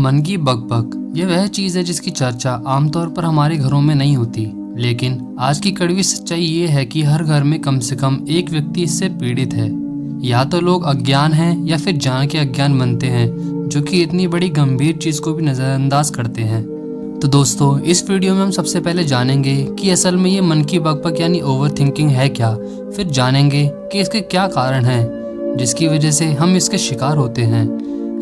मन की बकबक ये वह चीज़ है जिसकी चर्चा आमतौर पर हमारे घरों में नहीं होती, लेकिन आज की कड़वी सच्चाई ये है कि हर घर में कम से कम एक व्यक्ति इससे पीड़ित है। या तो लोग अज्ञान हैं या फिर जान के अज्ञान बनते हैं, जो कि इतनी बड़ी गंभीर चीज़ को भी नज़रअंदाज करते हैं। तो दोस्तों, इस वीडियो में हम सबसे पहले जानेंगे कि असल में ये मन की बकबक यानी ओवर थिंकिंग है क्या। फिर जानेंगे कि इसके क्या कारण हैं जिसकी वजह से हम इसके शिकार होते हैं।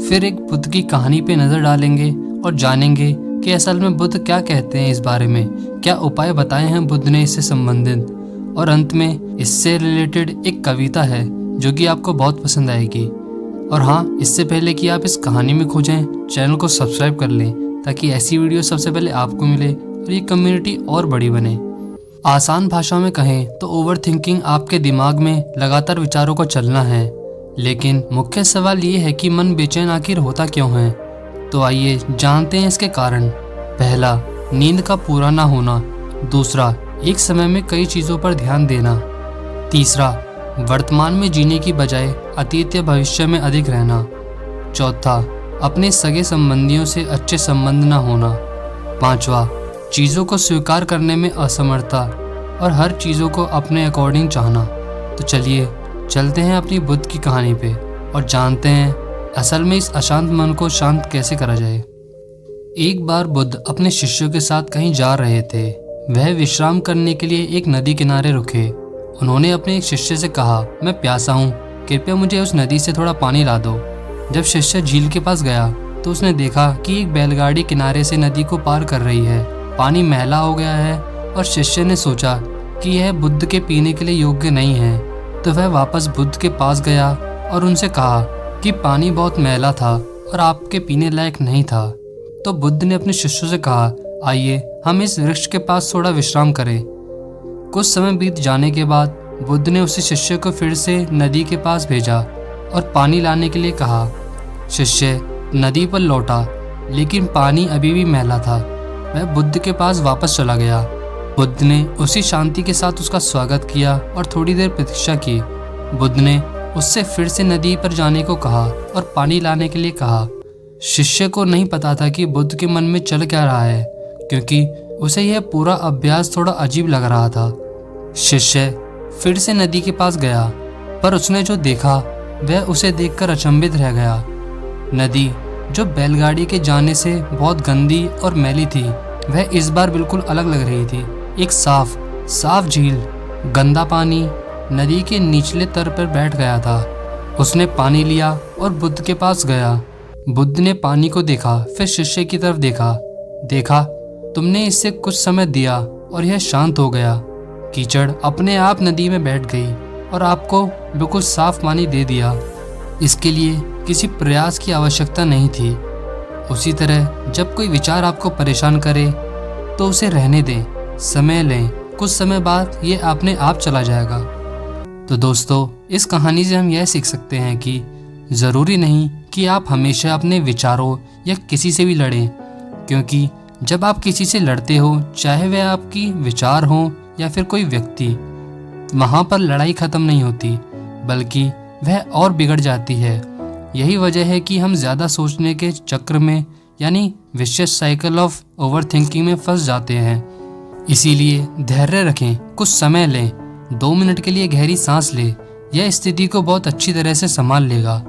फिर एक बुद्ध की कहानी पे नज़र डालेंगे और जानेंगे कि असल में बुद्ध क्या कहते हैं इस बारे में, क्या उपाय बताए हैं बुद्ध ने इससे संबंधित। और अंत में इससे रिलेटेड एक कविता है जो कि आपको बहुत पसंद आएगी। और हाँ, इससे पहले कि आप इस कहानी में खो जाएं, चैनल को सब्सक्राइब कर लें ताकि ऐसी वीडियो सबसे पहले आपको मिले और ये कम्युनिटी और बड़ी बने। आसान भाषा में कहें तो ओवर थिंकिंग आपके दिमाग में लगातार विचारों को चलना है, लेकिन मुख्य सवाल ये है कि मन बेचैन आखिर होता क्यों है। तो आइए जानते हैं इसके कारण। पहला, नींद का पूरा ना होना। दूसरा, एक समय में कई चीज़ों पर ध्यान देना। तीसरा, वर्तमान में जीने की बजाय अतीत या भविष्य में अधिक रहना। चौथा, अपने सगे संबंधियों से अच्छे संबंध ना होना। पांचवा, चीज़ों को स्वीकार करने में असमर्थता और हर चीज़ों को अपने अकॉर्डिंग चाहना। तो चलिए चलते हैं अपनी बुद्ध की कहानी पे और जानते हैं असल में इस अशांत मन को शांत कैसे करा जाए। एक बार बुद्ध अपने शिष्यों के साथ कहीं जा रहे थे। वह विश्राम करने के लिए एक नदी किनारे रुके। उन्होंने अपने एक शिष्य से कहा, मैं प्यासा हूँ, कृपया मुझे उस नदी से थोड़ा पानी ला दो। जब शिष्य झील के पास गया तो उसने देखा कि एक बैलगाड़ी किनारे से नदी को पार कर रही है। पानी मैला हो गया है और शिष्य ने सोचा कि यह बुद्ध के पीने के लिए योग्य नहीं है। तो वह वापस बुद्ध के पास गया और उनसे कहा कि पानी बहुत मैला था और आपके पीने लायक नहीं था। तो बुद्ध ने अपने शिष्यों से कहा, आइए हम इस वृक्ष के पास थोड़ा विश्राम करें। कुछ समय बीत जाने के बाद बुद्ध ने उसी शिष्य को फिर से नदी के पास भेजा और पानी लाने के लिए कहा। शिष्य नदी पर लौटा, लेकिन पानी अभी भी मैला था। वह बुद्ध के पास वापस चला गया। बुद्ध ने उसी शांति के साथ उसका स्वागत किया और थोड़ी देर प्रतीक्षा की। बुद्ध ने उससे फिर से नदी पर जाने को कहा और पानी लाने के लिए कहा। शिष्य को नहीं पता था कि बुद्ध के मन में चल क्या रहा है, क्योंकि उसे यह पूरा अभ्यास थोड़ा अजीब लग रहा था। शिष्य फिर से नदी के पास गया, पर उसने जो देखा वह उसे देखकर अचंभित रह गया। नदी जो बैलगाड़ी के जाने से बहुत गंदी और मैली थी, वह इस बार बिल्कुल अलग लग रही थी। एक साफ झील, गंदा पानी नदी के निचले तर पर बैठ गया था। उसने पानी लिया और बुद्ध के पास गया। बुद्ध ने पानी को देखा, फिर शिष्य की तरफ देखा तुमने इससे कुछ समय दिया और यह शांत हो गया। कीचड़ अपने आप नदी में बैठ गई और आपको बिल्कुल साफ पानी दे दिया। इसके लिए किसी प्रयास की आवश्यकता नहीं थी। उसी तरह जब कोई विचार आपको परेशान करे तो उसे रहने दें, समय लें, कुछ समय बाद ये अपने आप चला जाएगा। तो दोस्तों, इस कहानी से हम यह सीख सकते हैं कि ज़रूरी नहीं कि आप हमेशा अपने विचारों या किसी से भी लड़ें, क्योंकि जब आप किसी से लड़ते हो, चाहे वह आपकी विचार हो या फिर कोई व्यक्ति, वहाँ पर लड़ाई ख़त्म नहीं होती, बल्कि वह और बिगड़ जाती है। यही वजह है कि हम ज़्यादा सोचने के चक्र में यानी vicious cycle of over thinking में फंस जाते हैं। इसीलिए धैर्य रखें, कुछ समय लें, 2 मिनट के लिए गहरी सांस लें। यह स्थिति को बहुत अच्छी तरह से संभाल लेगा।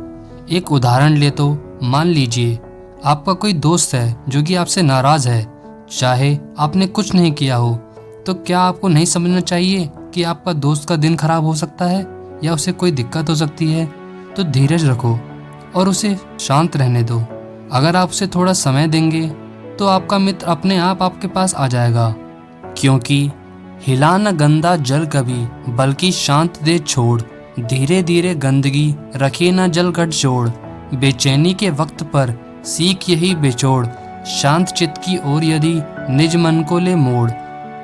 एक उदाहरण ले तो मान लीजिए आपका कोई दोस्त है जो कि आपसे नाराज़ है। चाहे आपने कुछ नहीं किया हो, तो क्या आपको नहीं समझना चाहिए कि आपका दोस्त का दिन खराब हो सकता है या उसे कोई दिक्कत हो सकती है। तो धीरज रखो और उसे शांत रहने दो। अगर आप उसे थोड़ा समय देंगे तो आपका मित्र अपने आप आपके पास आ जाएगा, क्योंकि हिला न गंदा जल कभी, बल्कि शांत दे छोड़। धीरे धीरे गंदगी रखे न जल गठजोड़। बेचैनी के वक्त पर सीख यही बेचोड़। शांत चित्त की ओर यदि निज मन को ले मोड़।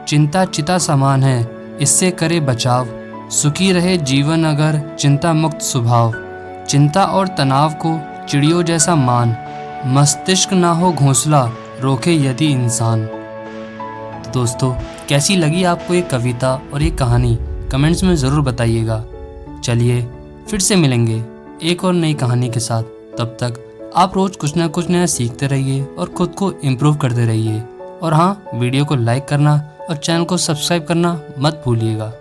चिंता चिता समान है, इससे करे बचाव। सुखी रहे जीवन अगर चिंता मुक्त स्वभाव। चिंता और तनाव को चिड़ियों जैसा मान। मस्तिष्क ना हो घोंसला, रोके यदि इंसान। तो दोस्तों, कैसी लगी आपको ये कविता और ये कहानी, कमेंट्स में ज़रूर बताइएगा। चलिए फिर से मिलेंगे एक और नई कहानी के साथ। तब तक आप रोज कुछ ना कुछ नया सीखते रहिए और खुद को इम्प्रूव करते रहिए। और हाँ, वीडियो को लाइक करना और चैनल को सब्सक्राइब करना मत भूलिएगा।